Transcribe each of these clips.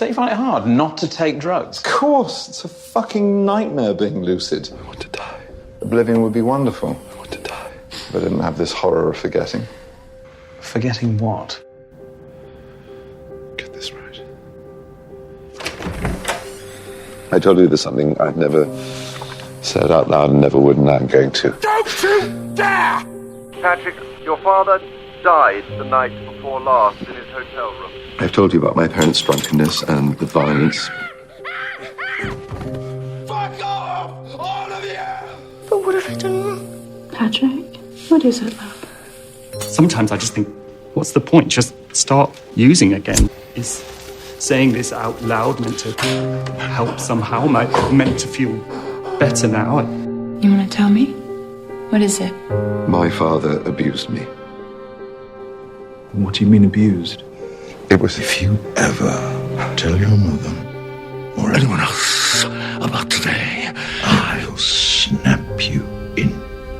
Don't you find it hard not to take drugs? Of course. It's a fucking nightmare being lucid. I want to die. Oblivion would be wonderful. I want to die. If I didn't have this horror of forgetting. Forgetting what? Get this right. I told you there's something I'd never said out loud and never would, and I'm going to. Don't you dare! Patrick, your father died the night before last in his hotel room. I've told you about my parents' drunkenness and the violence. Fuck off! All of you! But what have I done wrong? Patrick, what is it, love? Sometimes I just think, what's the point? Just start using again. Is saying this out loud meant to help somehow? Am I meant to feel better now? You want to tell me? What is it? My father abused me. What do you mean abused? It was... If you ever tell your mother or anyone else about today, I'll snap you in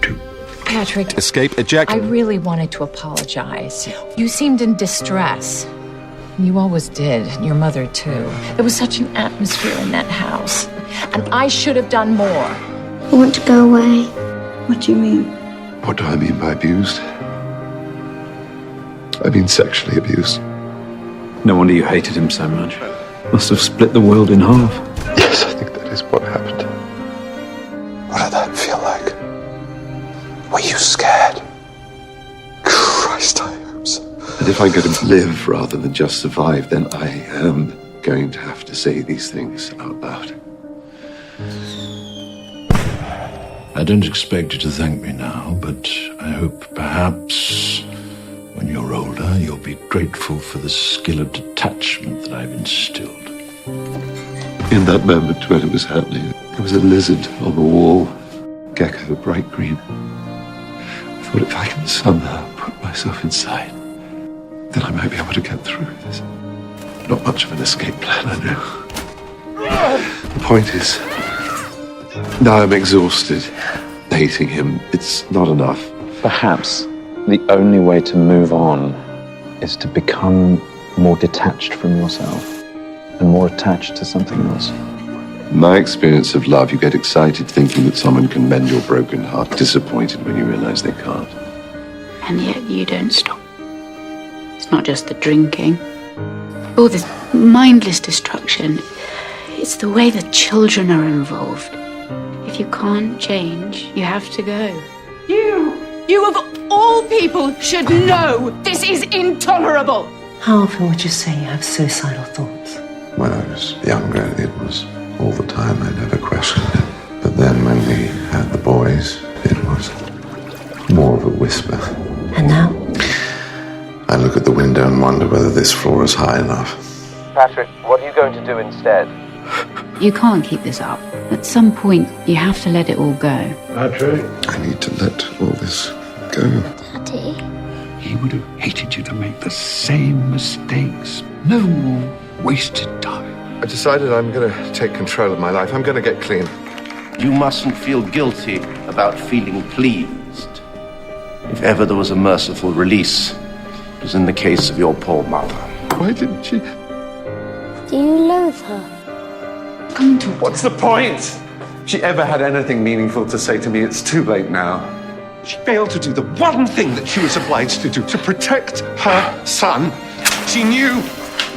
two. Patrick, Escape, eject. I really wanted to apologize. You seemed in distress. You always did, and your mother too. There was such an atmosphere in that house, and I should have done more. I want to go away. What do you mean? What do I mean by abused? I mean sexually abused. No wonder you hated him so much. Must have split the world in half. Yes, I think that is what happened. What did that feel like? Were you scared? Christ, I hope so. And if I'm going to live rather than just survive, then I am going to have to say these things out loud. I don't expect you to thank me now, but I hope perhaps when you're older, you'll be grateful for the skill of detachment that I've instilled. In that moment when it was happening, there was a lizard on the wall, gecko, bright green. I thought if I can somehow put myself inside, then I might be able to get through this. Not much of an escape plan, I know. The point is, now I'm exhausted, hating him. It's not enough. Perhaps the only way to move on is to become more detached from yourself and more attached to something else. My experience of love, you get excited thinking that someone can mend your broken heart, disappointed when you realize they can't. And yet you don't stop. It's not just the drinking. All this mindless destruction. It's the way the children are involved. If you can't change, you have to go. You of all people should know this is intolerable. How often would you say you have suicidal thoughts? When I was younger, it was all the time. I never questioned it. But then when we had the boys, it was more of a whisper. And now? I look at the window and wonder whether this floor is high enough. Patrick, what are you going to do instead? You can't keep this up. At some point, you have to let it all go. Patrick? I need to let all this go. Daddy? He would have hated you to make the same mistakes. No more wasted time. I decided I'm going to take control of my life. I'm going to get clean. You mustn't feel guilty about feeling pleased. If ever there was a merciful release, it was in the case of your poor mother. Why didn't she? Do you loathe her? Come to What's the point? If she ever had anything meaningful to say to me, it's too late now. She failed to do the one thing that she was obliged to do, to protect her son. She knew.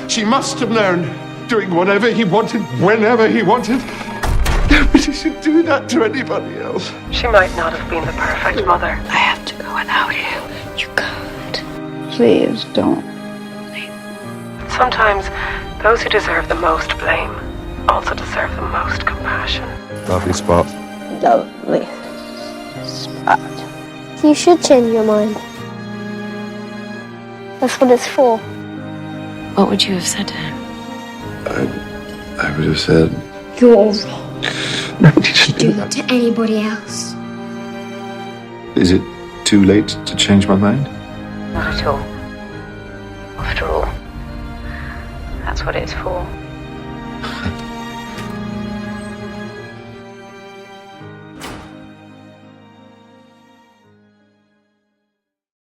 She must have known. Doing whatever he wanted, whenever he wanted. Nobody should do that to anybody else. She might not have been the perfect mother. I have to go without you. You can't. Please don't. Sometimes those who deserve the most blame also deserve the most compassion. Lovely spot. Lovely spot. You should change your mind. That's what it's for. What would you have said to him? I would have said... You're wrong. Nobody should do that. To anybody else. Is it too late to change my mind? Not at all. After all, that's what it's for.